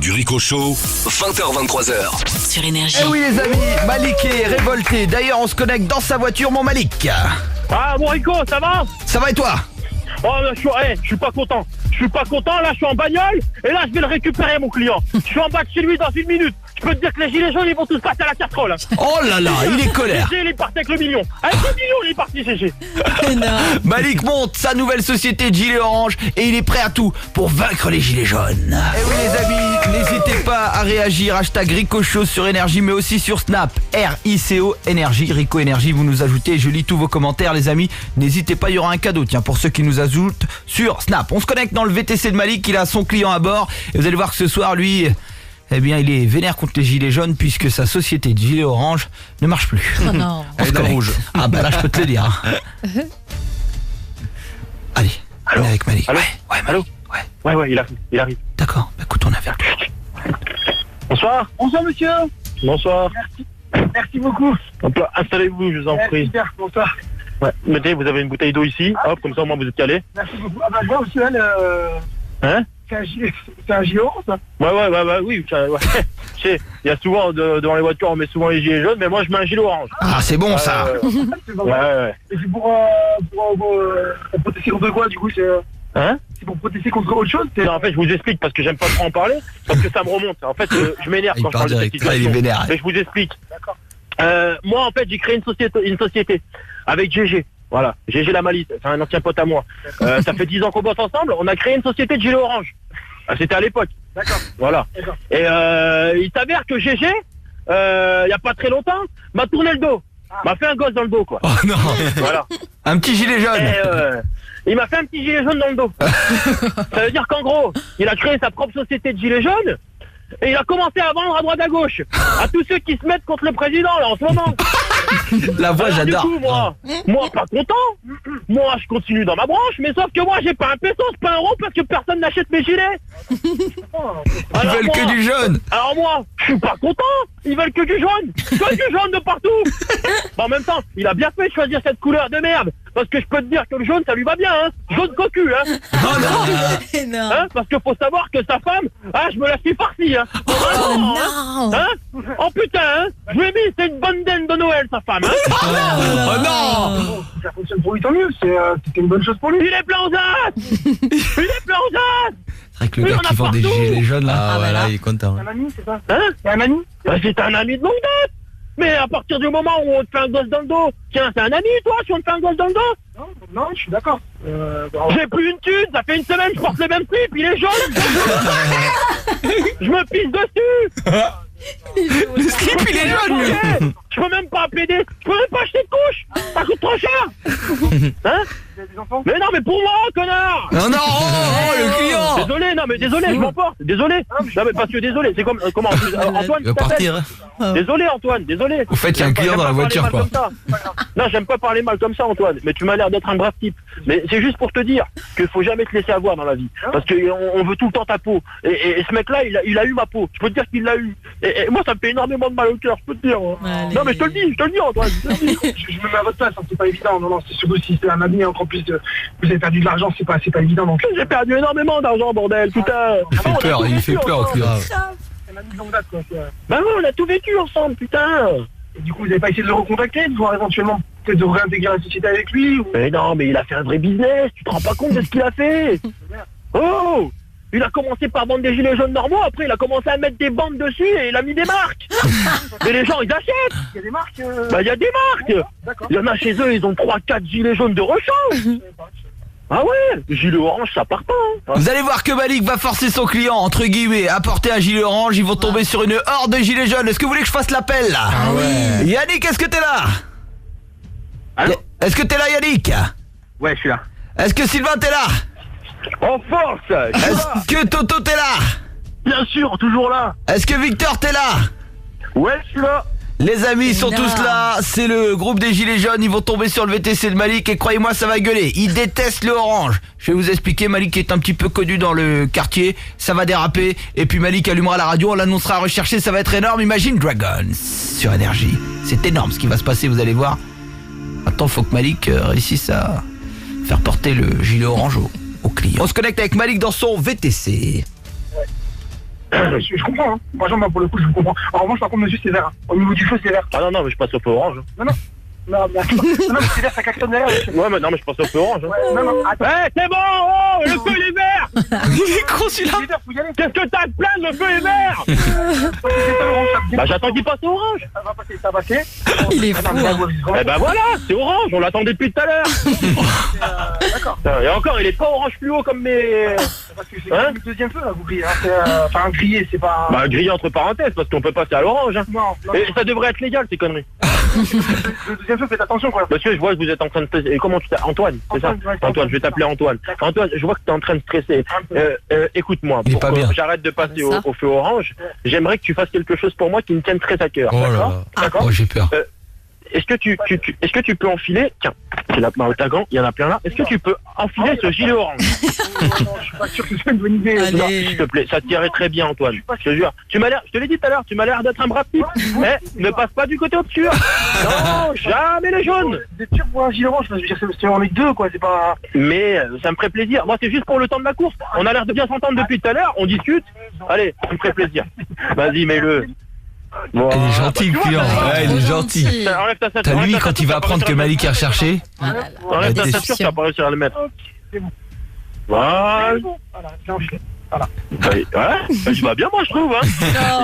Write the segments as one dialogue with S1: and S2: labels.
S1: du Rico Show, 20h-23h.
S2: Sur Énergie.
S3: Eh oui les amis, Malik est révolté. D'ailleurs on se connecte dans sa voiture, mon Malik.
S4: Ah bon Rico, ça va?
S3: Ça va et toi?
S4: Oh là, je suis pas content. Je suis pas content, là je suis en bagnole et là je vais le récupérer mon client. Je suis en bas de chez lui dans 1 minute. Je peux te dire que les gilets jaunes ils vont tous passer à la casserole.
S3: Oh là là, il est colère.
S4: GG il est parti avec le million. Avec le million il est parti GG.
S3: Malik monte sa nouvelle société de gilets orange et il est prêt à tout pour vaincre les gilets jaunes. Et oui les amis, n'hésitez pas à réagir, hashtag Rico Show sur Énergie mais aussi sur Snap, RICO Énergie, Rico Énergie, vous nous ajoutez, je lis tous vos commentaires les amis, n'hésitez pas, il y aura un cadeau tiens pour ceux qui nous ajoutent sur Snap. On se connecte dans le VTC de Malik, il a son client à bord et vous allez voir que ce soir lui, eh bien il est vénère contre les gilets jaunes puisque sa société de gilets orange ne marche plus.
S2: Oh non.
S3: On se connecte. Rouge. Ah bah là je peux te le dire. Allez, on est avec Malik.
S4: Allô
S3: Ouais, Malik.
S4: Ouais, il arrive.
S3: D'accord, bah écoute on a vers lui.
S4: Bonsoir.
S5: Bonsoir monsieur.
S4: Bonsoir.
S5: Merci beaucoup.
S4: Installez-vous, je vous en prie.
S5: Super, bonsoir.
S4: Ouais, mettez, vous avez une bouteille d'eau ici, hop, comme ça au moins vous êtes calé.
S5: Merci beaucoup. Ah bah je vois aussi elle,
S4: Hein?
S5: c'est un gilet orange ça.
S4: Ouais, oui. Ouais. Tu sais, il y a souvent, devant les voitures, on met souvent les gilets jaunes, mais moi je mets un gilet orange.
S3: Ah c'est bon ça.
S5: C'est pas
S4: Ouais.
S5: mal. Et c'est pour protester contre quoi du coup
S4: Hein?
S5: c'est pour protester contre autre chose
S4: Non, en fait, je vous explique parce que j'aime pas trop en parler, parce que ça me remonte. En fait, je m'énerve
S3: Il
S4: quand je
S3: part
S4: parle de cette
S3: direct, là, il est
S4: situation.
S3: vénère.
S4: Mais je vous explique.
S5: D'accord.
S4: Moi, en fait, j'ai créé une société avec GG. Voilà, GG la Malice, c'est un ancien pote à moi. Ça fait 10 ans qu'on bosse ensemble. On a créé une société de gilets orange. C'était à l'époque.
S5: D'accord.
S4: Voilà.
S5: D'accord.
S4: Et il s'avère que GG, il y a pas très longtemps, m'a tourné le dos. M'a fait un gosse dans le dos, quoi.
S3: Oh non.
S4: Voilà.
S3: Un petit gilet jaune.
S4: Et il m'a fait un petit gilet jaune dans le dos. Ça veut dire qu'en gros, il a créé sa propre société de gilets jaunes et il a commencé à vendre à droite à gauche à tous ceux qui se mettent contre le président là en ce moment.
S3: La voix
S4: Alors,
S3: j'adore.
S4: Du coup, moi pas content. Moi je continue dans ma branche, mais sauf que moi j'ai pas un peso, c'est pas un rond parce que personne n'achète mes gilets.
S3: Ils
S4: Alors,
S3: veulent
S4: moi-
S3: que du jaune.
S4: Alors moi, je suis pas content. Ils veulent que du jaune. Que du jaune de partout. Bon, en même temps, il a bien fait de choisir cette couleur de merde. Parce que je peux te dire que le jaune, ça lui va bien, hein. Jaune cocu, hein.
S2: Non.
S4: Hein, parce qu'il faut savoir que sa femme, je me la suis farcie, hein.
S2: Oh
S4: Hein,
S2: non.
S4: hein. Oh putain, hein. Je lui ai mis, c'est une bonne dinde de Noël, sa femme, hein.
S3: Oh non.
S5: Bon, si ça fonctionne pour lui tant mieux, c'était une bonne chose pour lui.
S4: Il est plein aux as. Il est plein aux as.
S3: C'est vrai que le
S4: Oui,
S3: gars
S4: on a
S3: qui vend des
S4: partout.
S3: gilets jaunes là.
S2: Ah, voilà.
S6: il est content.
S5: C'est un ami, c'est ça?
S4: Hein.
S5: C'est un ami?
S4: Bah, c'est un ami de longue date. Mais à partir du moment où on te fait un gosse dans le dos, tiens, c'est un ami, toi, si on te fait un gosse dans le dos.
S5: Non, je suis d'accord.
S4: J'ai plus une thune, ça fait une semaine, je porte le même slip, il est jaune. Je me pisse dessus.
S3: Le slip il est jaune lui.
S4: Je peux même pas appeler je peux même pas acheter de couche. Ça coûte trop cher. Hein?
S5: Vous avez des enfants?
S4: Mais non, mais pour moi, connard.
S3: Non, le client.
S4: Désolé, non mais désolé, je m'emporte. Désolé. Non mais parce que désolé, c'est comme comment Antoine,
S6: Il va
S4: tu t'appelles?
S6: partir.
S4: Désolé Antoine, désolé.
S3: Au fait, il y a un client dans la voiture quoi.
S4: Non, j'aime pas parler mal comme ça Antoine, mais tu m'as l'air d'être un brave type. Mais c'est juste pour te dire qu'il faut jamais te laisser avoir dans la vie. Parce qu'on veut tout le temps ta peau. Et ce mec-là, il a eu ma peau. Je peux te dire qu'il l'a eu. Et moi, ça me fait énormément de mal au cœur, je peux te dire.
S2: Allez.
S4: Non mais je te le dis Antoine. Je te le dis.
S5: Je me mets à votre place, hein, c'est pas évident. Non, c'est surtout si c'est un ami, encore plus vous avez perdu de l'argent, c'est pas évident. Donc,
S4: J'ai perdu énormément d'argent, bordel, putain.
S3: Il fait peur, il fait peur au client.
S5: c'est un ami de longue date, quoi.
S4: Bah ouais, on a tout vécu ensemble, putain.
S5: Et du coup, vous avez pas essayé de le recontacter, de voir éventuellement peut-être de réintégrer la société avec lui ou...
S4: Mais non, mais il a fait un vrai business, tu te rends pas compte de ce qu'il a fait. Oh, il a commencé par vendre des gilets jaunes normaux, après il a commencé à mettre des bandes dessus et il a mis des marques. Et les gens, ils achètent.
S5: Il y a des marques
S4: Bah il y a des marques.
S5: D'accord.
S4: Il y en a chez eux, ils ont 3-4 gilets jaunes de rechange. Ah ouais, gilet orange, ça part pas. Hein.
S3: Vous allez voir que Malik va forcer son client, entre guillemets, à porter un gilet orange. Ils vont tomber sur une horde de gilets jaunes. Est-ce que vous voulez que je fasse l'appel là?
S6: Ah ouais.
S3: Yannick, est-ce que t'es là?
S4: Allô?
S3: Est-ce que t'es là Yannick?
S4: Ouais, je suis là.
S3: Est-ce que Sylvain t'es là?
S4: En force. Je suis là.
S3: Est-ce que Toto t'es là?
S4: Bien sûr, toujours là.
S3: Est-ce que Victor t'es là?
S4: Ouais, je suis là.
S3: Les amis, ils sont
S2: Non.
S3: tous là. C'est le groupe des gilets jaunes. Ils vont tomber sur le VTC de Malik et croyez-moi, ça va gueuler. Ils détestent le orange. Je vais vous expliquer. Malik est un petit peu connu dans le quartier. Ça va déraper. Et puis Malik allumera la radio. On l'annoncera recherché. Ça va être énorme. Imagine Dragons sur Énergie. C'est énorme ce qui va se passer. Vous allez voir. Maintenant, faut que Malik réussisse à faire porter le gilet orange au client. On se connecte avec Malik dans son VTC.
S5: Je comprends, hein. Par exemple, pour le coup, je vous comprends. En revanche, par contre, monsieur, c'est vert. Hein. Au niveau du feu, c'est vert.
S4: Ah non, mais je passe au feu orange.
S5: Non, mais c'est vert, ça klaxonne derrière.
S4: Ouais, mais non, mais je passe au feu orange.
S5: Ouais, non, attends.
S4: C'est bon, oh, le feu, il est vert.
S3: Il est con celui-là.
S5: Il est vert, faut y aller.
S4: Qu'est-ce que t'as de plaindre, le feu est vert. Bah, j'attends qu'il passe au orange.
S5: Ça va passer, ça va passer.
S2: Il est fou, hein.
S4: Eh ben voilà, c'est orange, on l'attendait depuis tout à l'heure.
S5: D'accord.
S4: Et encore, il est pas orange fluo comme mes...
S5: Parce que c'est le deuxième feu, là, vous grillez. Enfin, un grillé, c'est pas...
S4: Bah, grillé entre parenthèses, parce qu'on peut passer à l'orange. Hein.
S5: Non.
S4: Et ça devrait être légal, ces conneries.
S5: Le deuxième feu, faites attention, quoi.
S4: Monsieur, je vois que vous êtes en train de stresser. Et comment tu t'appelles Antoine, c'est ça?
S5: Antoine, ouais,
S4: Antoine, je vais t'appeler Antoine. Antoine, je vois que tu es en train de stresser. Écoute-moi,
S3: Il est
S4: pour
S3: pas
S4: que
S3: bien.
S4: j'arrête de passer
S2: Ça.
S4: au feu orange, j'aimerais que tu fasses quelque chose pour moi qui me tienne très à cœur.
S3: Oh là
S4: D'accord
S3: là.
S4: D'accord
S3: Oh, j'ai peur.
S4: Est-ce que tu peux enfiler... Tiens, c'est la main au tagan, il y en a plein là. Est-ce que tu peux enfiler ce gilet orange?
S5: Non, je suis pas sûr que c'est une bonne idée.
S2: Allez.
S4: Non, s'il te plaît, ça t'irait très bien, Antoine. Je te jure. Tu m'as l'air, je te l'ai dit tout à l'heure, tu m'as l'air d'être un brave type. Ne passe pas du côté obscur. Non, jamais les jaunes.
S5: Des tirs pour un gilet orange, je veux dire, c'est on est deux, quoi, c'est pas...
S4: Mais ça me ferait plaisir. Moi, c'est juste pour le temps de la course. On a l'air de bien s'entendre depuis tout à l'heure. On discute. Allez, ça me ferait plaisir. Vas-y, mets-le. Bon,
S3: Il est gentil, le client. Ouais, il est gentil.
S4: Enlève ta ceinture.
S3: T'as lui,
S4: Enlève ta
S3: quand il
S4: ceinture,
S3: va
S4: t'as
S3: apprendre
S4: pas
S3: que
S4: réussi à
S3: Malik est recherché.
S4: Enlève ta
S3: T'es
S4: ceinture,
S2: sûr.
S4: t'as pas réussi à le mettre.
S5: C'est bon.
S4: Voilà.
S5: Voilà, c'est enfilé.
S4: Ouais, je vais bien, moi, je trouve. Hein.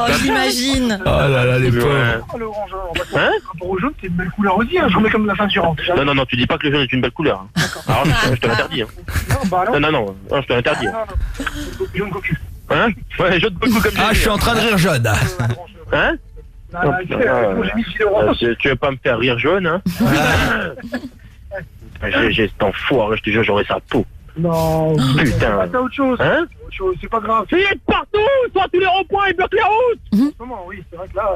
S2: Oh, j'imagine.
S3: Oh là là, les pauvres.
S4: Ouais.
S5: Oh, l'orange, on va
S4: Hein
S5: par rapport au jaune, c'est une belle couleur aussi, hein. Je remets comme la ceinture. Hein.
S4: Non, tu dis pas que le jaune est une belle couleur. Hein. Alors, je te l'interdis. Hein.
S5: Non, bah non.
S4: Non, je te l'interdis.
S5: Non. Jaune cocu.
S4: Hein? Ouais, jaune beaucoup comme
S3: Ah, je suis en train de rire jaune.
S4: Hein?
S5: J'ai mis le gilet orange.
S4: Tu veux pas me faire rire jaune, hein? J'ai cet enfoiré, je te jure, j'aurais sa peau.
S5: Non,
S4: Putain.
S5: c'est autre chose.
S4: Hein?
S5: Autre chose, c'est pas grave.
S4: Il est partout, soit tous les ronds-points, ils bloquent les routes.
S5: Comment, oui, c'est vrai que là,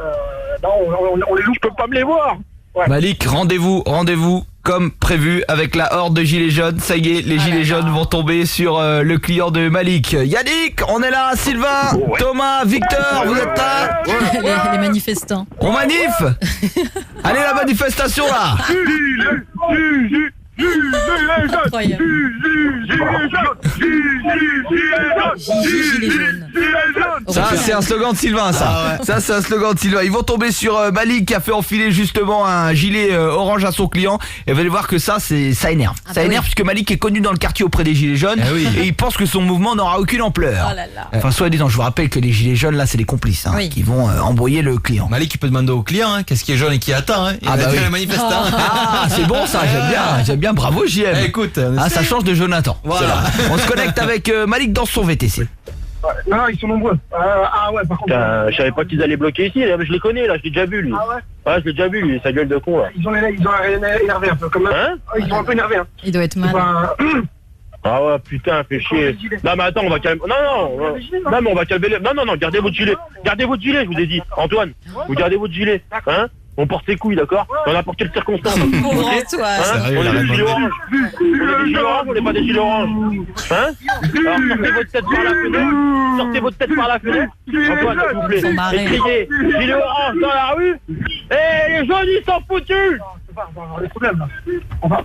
S5: on les loupe.
S4: Je peux pas me les voir.
S3: Malik, rendez-vous comme prévu avec la horde de gilets jaunes. Ça y est, les gilets jaunes vont tomber sur le client de Malik. Yannick, on est là, Sylvain, Thomas, Victor, vous êtes là?
S2: Les manifestants.
S3: On manif? Allez, la manifestation là.
S2: Incroyable. Gilet jaune.
S3: Ça, c'est un slogan de Sylvain, ça. Ça, c'est un slogan de Sylvain. Ils vont tomber sur Malik qui a fait enfiler justement un gilet orange à son client. Et vous allez voir que ça énerve.
S2: Ah
S3: Ça
S2: bah
S3: énerve
S2: oui.
S3: puisque Malik est connu dans le quartier auprès des gilets jaunes. Et il pense que son mouvement n'aura aucune ampleur.
S2: Oh là là.
S3: Enfin, soit disant, je vous rappelle que les gilets jaunes, là, c'est les complices
S2: Oui.
S3: qui vont embrouiller le client.
S6: Malik, il peut demander au client qu'est-ce qui est jaune et qui attend. Il
S3: Ah
S6: va
S3: bah
S6: dire
S3: oui.
S6: les manifestants.
S3: Ah, c'est bon ça, j'aime bien, bravo JM.
S6: Écoute,
S3: Ah, ça change de Jonathan.
S6: Voilà.
S3: On se connecte avec Malik dans son VTC.
S5: Non, ils sont nombreux. Ah ouais, par contre.
S4: Je savais pas qu'ils allaient bloquer ici, je les connais là, je l'ai déjà vu lui.
S5: Ah ouais.
S4: Ouais, je l'ai déjà vu lui, sa gueule de con là.
S5: Ils ont énervé un peu, comme
S4: Hein?
S5: Ils sont un peu énervés. Hein.
S2: Il doit être mal.
S5: Enfin,
S4: Ah ouais, putain, fait chier. Non mais attends, on va calmer. Non, mais on va calmer les... Non, gardez votre gilet. Gardez votre gilet, je vous ai dit. Antoine, vous gardez votre gilet. Hein? On porte ses couilles, d'accord? Dans n'importe quelle circonstance.
S2: Pauvre
S4: Ok?
S2: Antoine.
S4: Hein?
S6: Sérieux,
S4: On
S6: il a
S4: est des
S6: raison.
S4: gilets oranges. On est des gilets oranges, on n'est pas des gilets oranges. Hein? Alors sortez votre tête par la fenêtre. Sortez votre tête par la fenêtre. Antoine, s'il vous plaît.
S2: Faut marrer.
S4: Et criez, gilet orange dans la rue. Et les jaunes, ils sont foutus.
S5: on va avoir des problèmes là. On va.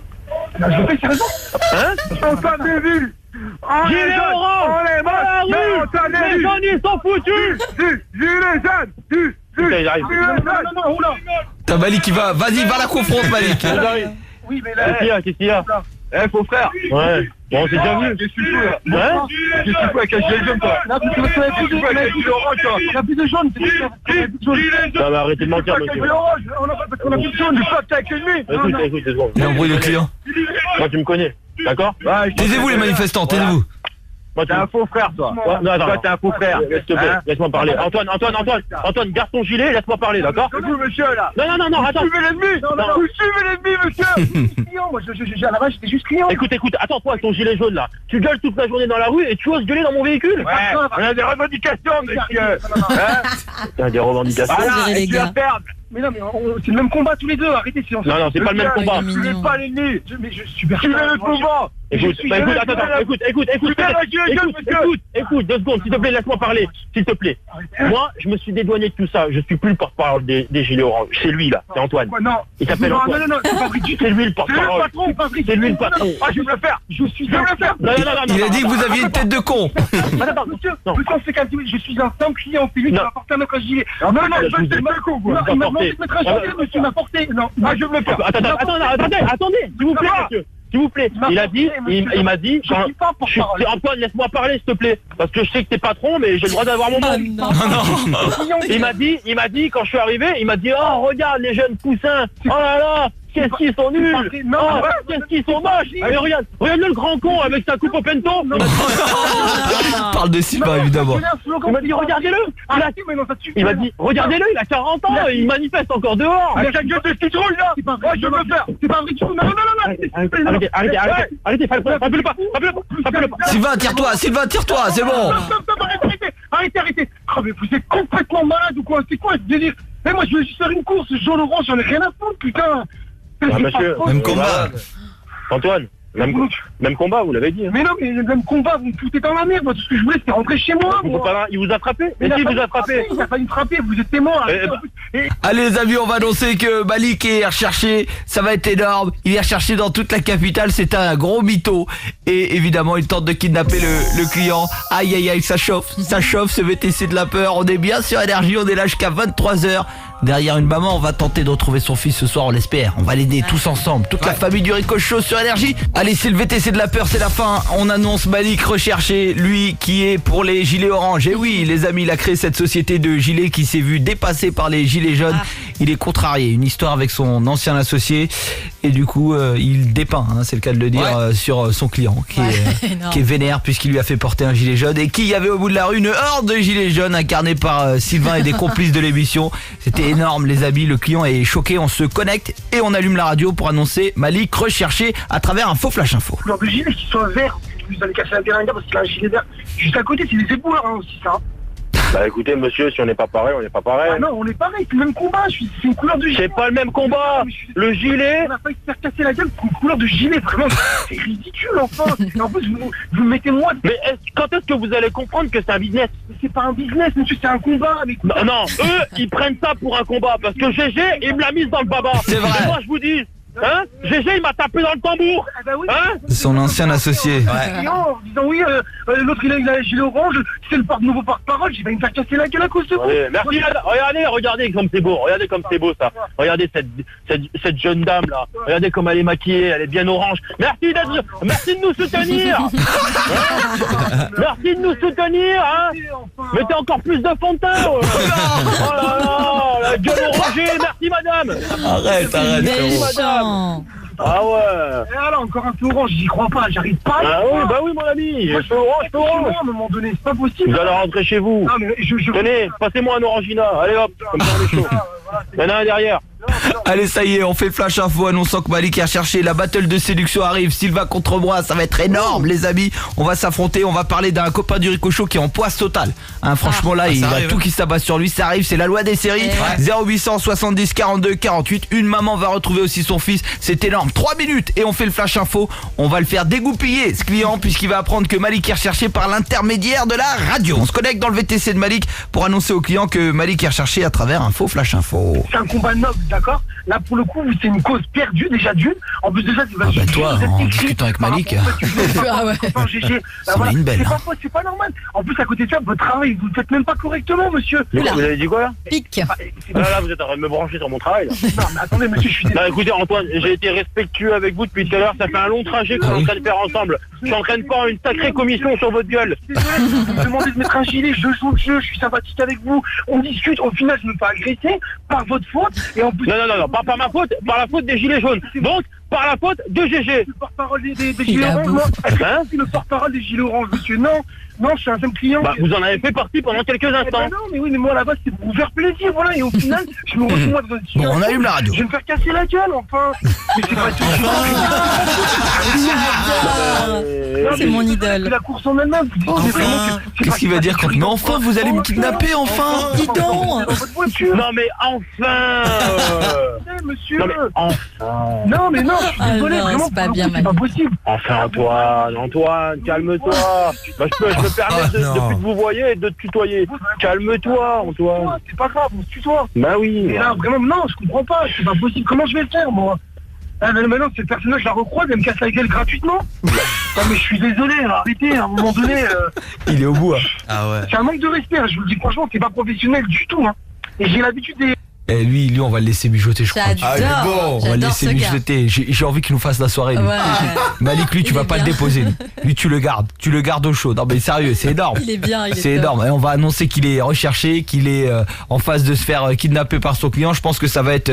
S5: Je fais sérieusement.
S4: Hein?
S5: Antoine Béville.
S4: Gilet orange dans la rue. Les jaunes, ils sont foutus.
S5: Gilet jaune.
S4: Putain, il arrive.
S5: Non, oula.
S3: T'as Malik qui va, vas-y, va la confronte Malik.
S4: Il arrive.
S5: Oui, mais
S4: Qu'est-ce qu'il y a? Faux frère. Ouais. Bon, on s'est déjà vu.
S5: Je suis fou là.
S4: Hein?
S5: Qu'est-ce que tu fais avec un gilet jaune toi? Là, parce que tu as plus de gilet orange toi. Il y a plus de jaune, c'est plus de jaune.
S4: Non, mais arrêtez de mentir, monsieur.
S5: Gilet orange, parce qu'on a plus de jaune, du pacte avec l'ennemi.
S4: Écoute, c'est bon.
S3: Il embrouille le client.
S4: Moi, tu me connais. D'accord?
S3: Taisez-vous les manifestants, taisez-vous.
S4: Moi, t'es un faux frère, toi. Ouais, non, attends, toi, t'es un faux frère. S'il te plaît, laisse-moi parler. Antoine, garde ton gilet, laisse-moi parler, d'accord?
S5: Vous, monsieur, là.
S4: Non, attends.
S5: Vous suivez l'ennemi. Vous suivez l'ennemi, monsieur. Client, moi, à la base, j'étais juste client.
S4: Écoute, attends, toi, avec ton gilet jaune, là. Tu gueules toute la journée dans la rue et tu oses gueuler dans mon véhicule?
S5: Ouais, on a des revendications, monsieur.
S4: T'as des revendications.
S2: Voilà, les
S5: et tu vas
S2: gars.
S5: perdre. Mais non, mais c'est le même combat tous les deux, arrêtez.
S4: Non, c'est pas le même combat.
S2: Il est
S5: Suivez
S2: mignon.
S5: pas l'ennemi. Mais je suis persuadé. Suivez le mouvement.
S4: Écoute, écoute, 2 secondes, s'il te plaît, laisse-moi parler, s'il te plaît. Moi, je me suis dédouané de tout ça, je suis plus le porte-parole des gilets orange. C'est lui, là, c'est Antoine.
S5: Non.
S4: Il s'appelle Antoine.
S5: Non, c'est pas vrai du tout.
S4: C'est lui le porte-parole. C'est lui le patron.
S5: Ah, je vais me le faire. Je vais le faire.
S4: Non.
S3: Il a dit que vous aviez une tête de con.
S5: Monsieur, c'est qu'un je suis un simple client, c'est lui qui m'a porté un autre gilet. Non, il m'a demandé de mettre un gilet, monsieur m'a porté. Non, je vais me le faire.
S4: Attendez, s'il vous plaît. Il m'a dit, Antoine, laisse-moi parler, s'il te plaît. Parce que je sais que t'es patron, mais j'ai le droit d'avoir mon mot. Il m'a dit, quand je suis arrivé, il m'a dit, oh, regarde les jeunes poussins. Oh là là. Qu'est-ce qu'ils sont nuls! Oh, qu'est-ce qu'ils sont moches! Allez, regarde-le le grand con avec sa coupe au pento!
S3: Parle de Sylvain, évidemment.
S4: Il m'a dit, regardez-le! Il m'a dit, regardez-le, il a 40 ans, il manifeste encore dehors!
S5: Avec la gueule de citrouille, là! Je vais me le faire! C'est pas vrai du tout! Non!
S4: Arrêtez, frappez-le pas!
S3: Sylvain, tire-toi, c'est bon!
S5: Arrêtez! Oh, mais vous êtes complètement malade ou quoi? C'est quoi ce délire? Mais moi, je vais juste faire une course, jaune orange, j'en ai rien à foutre, putain!
S4: Monsieur,
S6: Même combat.
S4: Antoine, même combat, vous l'avez dit. Hein.
S5: Mais non, mais le même combat, vous me foutez dans la merde. Moi, tout ce que je voulais, c'était rentrer chez moi.
S4: Il vous a frappé. Mais si, vous a frappé.
S5: Il a failli me frapper, vous étiez mort.
S3: Allez les amis, on va annoncer que Malik est recherché, ça va être énorme. Il est recherché dans toute la capitale, c'est un gros mytho. Et évidemment, il tente de kidnapper le client. Aïe, ça chauffe, ce VTC de la peur. On est bien sur Énergie, on est là jusqu'à 23h. Derrière une maman, on va tenter de retrouver son fils ce soir, on l'espère. On va l'aider tous ensemble, toute la famille du Ricochet sur Énergie. Allez, c'est le VTC de la peur, c'est la fin. On annonce Malik recherché, lui qui est pour les gilets orange. Et oui, les amis, il a créé cette société de gilets qui s'est vu dépassée par les gilets jaunes. Il est contrarié, une histoire avec son ancien associé. Et du coup, il dépeint, hein, c'est le cas de le dire, sur son client qui est vénère puisqu'il lui a fait porter un gilet jaune. Et qui y avait au bout de la rue une horde de gilets jaunes incarnés par Sylvain et des complices de l'émission. C'était énorme les amis, le client est choqué, on se connecte et on allume la radio pour annoncer Malik recherché à travers un faux flash info.
S5: Couleur de gilet qui soit vert, vous allez casser la gueule parce qu'il a un gilet vert. Juste à côté, c'est des éboueurs hein, aussi ça.
S4: Bah écoutez monsieur, si on n'est pas pareil, on n'est pas pareil.
S5: Ah non, on est pareil, c'est le même combat, c'est une couleur de gilet.
S4: C'est pas le même combat. Le gilet.
S5: On a failli se faire casser la gueule pour une couleur de gilet, vraiment, c'est ridicule enfin. Et en plus, vous mettez moi.
S4: Mais quand est-ce que vous allez comprendre que c'est un business?
S5: Mais c'est pas un business, monsieur, c'est un combat. Mais...
S4: Non, eux, ils prennent ça pour un combat parce que GG, il me l'a mise dans le baba.
S3: C'est vrai.
S4: Et moi, je vous dis. Hein? GG il m'a tapé dans le tambour.
S5: Ah bah oui.
S4: Hein?
S3: Son ancien associé.
S5: En disant oui, l'autre il a un gilet orange, c'est le nouveau porte-parole, j'ai failli me faire casser la gueule à cause de vous.
S4: Merci, regardez comme c'est beau, ça. Regardez cette jeune dame là. Regardez comme elle est maquillée, elle est bien orange. Merci de nous soutenir. Merci de nous soutenir, hein. Mettez encore plus de fond de teint. Oh là là, la gueule orangée, merci madame.
S3: Arrête.
S2: Méchant.
S4: Ah ouais.
S5: Et alors encore un peu orange, j'y crois pas, j'arrive pas.
S4: Ah oui, bah oui mon ami.
S5: Moi, je peux orange. À un moment donné, c'est pas possible.
S4: Vous allez rentrer chez vous.
S5: Non mais
S4: Tenez, passez-moi un orangina. Allez hop, comme ça on est chaud. Il y en a un derrière.
S3: Allez, ça y est, on fait flash info annonçant que Malik est recherché. La battle de séduction arrive. Sylvain contre moi, ça va être énorme, les amis. On va s'affronter. On va parler d'un copain du Ricochet qui est en poisse totale. Hein, franchement, là, il a tout qui s'abat sur lui. Ça arrive, c'est la loi des séries. 0800 70 42 48. Une maman va retrouver aussi son fils. C'est énorme. 3 minutes et on fait le flash info. On va le faire dégoupiller, ce client, puisqu'il va apprendre que Malik est recherché par l'intermédiaire de la radio. On se connecte dans le VTC de Malik pour annoncer au client que Malik est recherché à travers un faux flash info.
S5: C'est un combat noble, d'accord? Là, pour le coup, c'est une cause perdue, déjà d'une. En plus de ça, tu vas...
S3: toi, en discutant avec Malik...
S2: Ah ouais.
S3: C'est une belle.
S5: C'est pas normal. En plus, à côté de ça, votre travail, vous le faites même pas correctement, monsieur.
S4: Vous avez dit quoi là?
S2: Pique.
S4: Là, vous êtes en train de me brancher sur mon travail. Là.
S5: Non, mais attendez, monsieur, je suis désolé.
S4: Écoutez, Antoine, j'ai été respectueux avec vous depuis tout à l'heure. Ça fait un long trajet qu'on est en train de faire ensemble. Je suis en train de faire une sacrée commission sur votre gueule.
S5: Je suis désolé, vous me demandez de mettre un gilet, je joue le jeu, je suis sympathique avec vous. On discute, au final, je me fais agresser par votre faute. Et en plus...
S4: Non, pas par ma faute, par la faute des gilets jaunes. Donc, par la faute de GG.
S5: Le porte-parole des gilets orange, moi. C'est le porte-parole des gilets orange, monsieur. Non, je suis un simple client.
S4: Bah, vous en avez fait partie pendant quelques instants.
S5: Non, mais oui, mais moi là-bas, c'est pour vous faire plaisir, voilà. Et au final, je me retrouve moi dans une situation.
S3: Bon, on allume la radio.
S5: Je vais me faire casser la gueule, enfin. Mais c'est pas tout.
S2: C'est mon idole.
S5: La course en elle-même.
S3: Qu'est-ce qu'il va dire quand... Mais enfin, vous allez me kidnapper, enfin.
S2: Dis donc.
S5: Votre voiture.
S4: Non mais enfin
S5: monsieur.
S4: Non, mais
S5: Non, mais non, je suis
S2: Ah
S5: désolé,
S2: non,
S5: vraiment,
S2: c'est pas
S5: pour le
S2: bien,
S5: coup, c'est pas
S2: Malik.
S5: possible.
S4: enfin, Antoine, calme-toi. Bah, je peux me permettre de
S6: non.
S4: plus de vous voyer et de te tutoyer. Calme-toi, Antoine.
S5: C'est pas grave, on se tutoie.
S4: Bah oui.
S5: Mais là, vraiment, non, je comprends pas, c'est pas possible. Comment je vais le faire, moi? Ah, mais maintenant, cette personne-là, je la recroise, elle me casse la gueule gratuitement. Non, mais je suis désolé, arrêtez, à un moment donné,
S3: Il est au bout. Hein.
S6: Ah ouais.
S5: c'est un manque de respect, hein, je vous le dis franchement, c'est pas professionnel du tout, hein. Et j'ai l'habitude des...
S3: Et lui, on va le laisser mijoter, je crois.
S2: J'adore,
S6: Ah, il est bon.
S3: On va le
S2: j'adore
S3: laisser
S2: ce gars.
S3: mijoter. J'ai envie qu'il nous fasse la soirée. Lui.
S2: Ouais.
S3: Malik, lui, tu
S2: Il
S3: vas
S2: est
S3: pas
S2: bien.
S3: le déposer. Lui, tu le gardes au chaud. Non, mais sérieux, c'est énorme.
S2: Il est bien, il est
S3: C'est
S2: top.
S3: énorme. Et on va annoncer qu'il est recherché, qu'il est en phase de se faire kidnapper par son client. Je pense que ça va être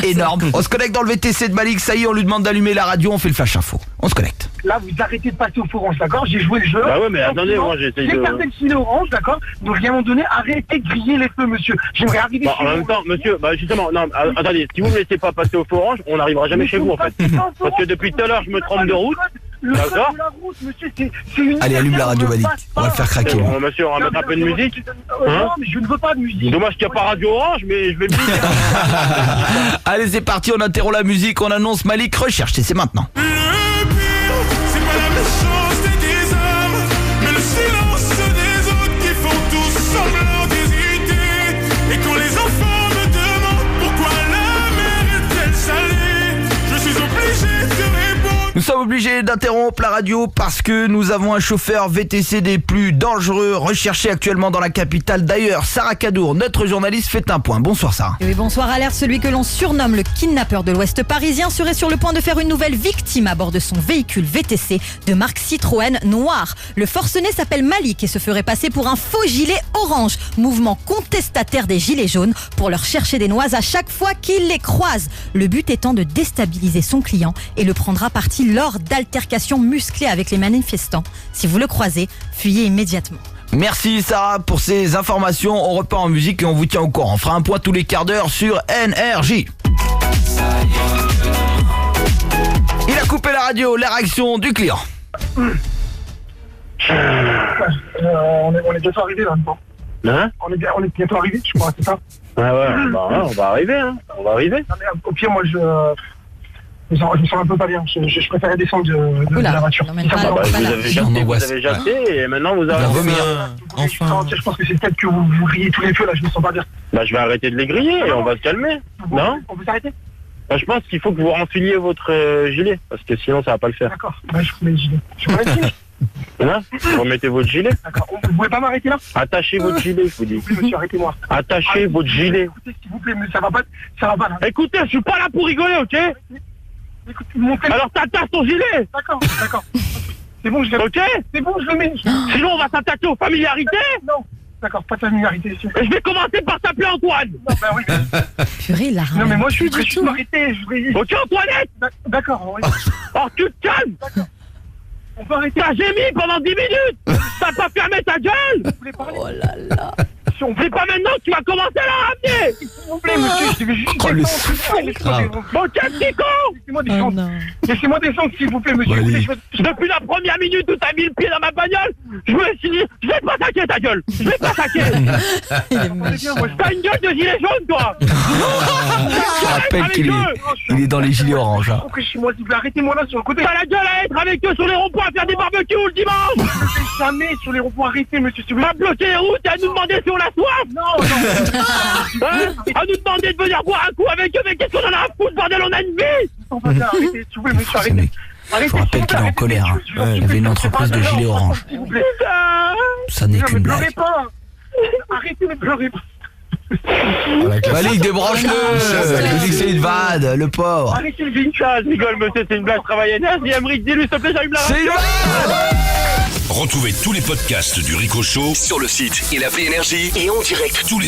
S3: énorme. On se connecte dans le VTC de Malik. Ça y est, on lui demande d'allumer la radio. On fait le flash info. On se connecte.
S5: Là, vous arrêtez de passer au forange, d'accord? J'ai joué le jeu.
S4: Bah ouais, mais attendez, moi, j'essaye
S5: J'ai
S4: de...
S5: gardé le filet orange, d'accord? Donc, à un moment donné, arrêtez de griller les feux, monsieur. J'aimerais arriver
S4: Bah,
S5: chez
S4: en même
S5: vous.
S4: temps, monsieur, bah justement, non, attendez, si vous me laissez pas passer au Forange, on n'arrivera jamais chez vous en fait. Parce que depuis tout à l'heure, je me trompe de route.
S5: Le code
S4: D'accord.
S5: de la route, monsieur, c'est une...
S3: Allez, allume la radio, Malik. On va le faire craquer. lui.
S4: Bon, monsieur, on va mettre un peu de musique.
S5: Non, mais je ne veux pas de musique.
S4: Dommage qu'il n'y a pas Radio Orange, mais je vais le dire.
S3: Allez, c'est parti. On interrompt la musique. On annonce Malik recherché. C'est maintenant.
S7: Le pire, c'est pas la méchanceté des hommes, mais le silence des autres qui font tous semblant d'hésiter. Et quand les enfants me demandent pourquoi la mer est-elle salée, je suis obligé de répondre.
S3: Nous sommes obligés d'interrompre la radio parce que nous avons un chauffeur VTC des plus dangereux recherché actuellement dans la capitale. D'ailleurs, Sarah Cadour, notre journaliste, fait un point. Bonsoir Sarah.
S2: Et oui, bonsoir à l'air. Celui que l'on surnomme le kidnappeur de l'Ouest parisien serait sur le point de faire une nouvelle victime à bord de son véhicule VTC de marque Citroën noir. Le forcené s'appelle Malik et se ferait passer pour un faux gilet orange, mouvement contestataire des gilets jaunes, pour leur chercher des noises à chaque fois qu'il les croise. Le but étant de déstabiliser son client et le prendre à partie lors d'altercations musclées avec les manifestants. Si vous le croisez, fuyez immédiatement.
S3: Merci Sarah pour ces informations. On repart en musique et on vous tient au courant. On fera un point tous les quarts d'heure sur NRJ. Il a coupé la radio, la réaction du client.
S5: On est bientôt arrivé, là, maintenant.
S4: Hein?
S5: On est bientôt arrivé, je crois, c'est ça?
S4: Ah ouais, bah, on va arriver, hein. On va arriver.
S5: Non, mais, au pire, moi, je me sens un peu pas bien. Je préférais descendre de
S2: Oula,
S5: la voiture.
S2: n'emmène
S5: Ça
S2: pas
S5: va,
S2: la-
S4: Bah,
S2: Voilà.
S4: vous avez jaté, et maintenant vous
S3: La
S4: avez...
S3: vomir.
S6: Enfin.
S5: Je pense que c'est peut-être que vous grillez tous les feux, là, je me sens pas bien.
S4: Bah je vais arrêter de les griller et on va se calmer. Non?
S5: On peut s'arrêter?
S4: Bah, je pense qu'il faut que vous renfiliez votre gilet, parce que sinon ça va pas le faire.
S5: D'accord, bah, je remets le gilet. Je remets le gilet.
S4: Hein? Vous remettez votre gilet.
S5: D'accord, vous pouvez pas m'arrêter là?
S4: Attachez votre gilet, je vous dis.
S5: S'il vous plaît, monsieur, arrêtez-moi.
S4: Attachez votre gilet.
S5: Écoutez, s'il vous plaît, mais ça va pas là.
S4: Écoutez, je suis pas là pour rigoler, ok?
S5: Écoutez, mon téléphone.
S4: Alors t'attaches ton gilet,
S5: D'accord. C'est bon, je le mets.
S4: ok?
S5: C'est bon, je le mets.
S4: Sinon on va s'attaquer aux familiarités.
S5: Non. D'accord, pas de familiarité, s'il vous plaît.
S4: Et je vais commencer par t'appeler Antoine.
S5: Non, bah oui, mais...
S2: Purée, il la
S5: Non, mais moi, je
S2: plus
S5: voudrais
S2: du
S5: juste
S2: tout.
S5: m'arrêter. Je voudrais...
S4: Ok Antoinette?
S5: D'accord, oui.
S4: Oh tu te calmes.
S5: On peut arrêter.
S4: T'as gémi pendant 10 minutes. T'as pas fermé ta gueule.
S5: Vous voulez parler?
S2: Oh là là.
S5: Si on
S4: C'est pas maintenant que tu vas commencer à la ramener.
S5: S'il vous plaît, monsieur, je vais juste...
S3: Oh, le
S4: Bon quel petit con.
S5: Laissez-moi
S2: Oh
S5: descendre.
S2: non.
S5: Laissez-moi descendre, s'il vous plaît, monsieur.
S3: Bah,
S5: Écoutez,
S3: oui.
S4: Depuis la première minute où t'as mis le pied dans ma bagnole, je me suis dit, je vais pas saquer ta gueule. Je vais pas saquer.
S2: Il est méchant.
S4: T'as une gueule de gilet jaune, toi.
S3: Je rappelle qu'il est dans les gilets oranges. Hein.
S5: Après, chez moi, s'il vous plaît, arrêtez-moi là sur le côté.
S4: T'as la gueule à être avec eux sur les ronds-points à faire des barbecues le dimanche.
S5: Je ne fais jamais sur les ronds-points. Arrêtez, monsieur, s'il vous
S4: À
S5: plaît.
S4: bloquer les routes et à nous demander si on a soif.
S5: Non.
S4: Hein, à nous demander de venir boire un coup avec eux. Mais qu'est-ce qu'on en a à foutre, bordel, on a une vie.
S5: Non, pas ça. Arrêtez, s'il vous plaît, monsieur,
S3: Ce
S5: arrêtez.
S3: mec,
S5: Arrêtez,
S3: je vous rappelle
S5: s'il vous
S3: qu'il est en
S5: plaît,
S3: colère. Hein.
S5: arrêtez, monsieur,
S3: Il avait une entreprise de gilets orange.
S5: S'il vous plaît.
S4: Putain.
S3: Ça n'est
S5: Non, mais
S3: qu'une
S5: pleurez
S3: blague.
S5: pas. Arrêtez, ne pleurez pas.
S3: Malik, débranche-le.
S2: Non,
S3: Il dit que c'est une vanne, le pauvre.
S5: Arrêtez le véhicule.
S4: Je rigole, monsieur, c'est une blague, je travaille énergie. Emmerich, dis-lui, s'il te plaît, j'allume la radio.
S3: C'est une vanne.
S1: Retrouvez tous les podcasts du Rico Show sur le site et l'appli Énergie et en direct tous les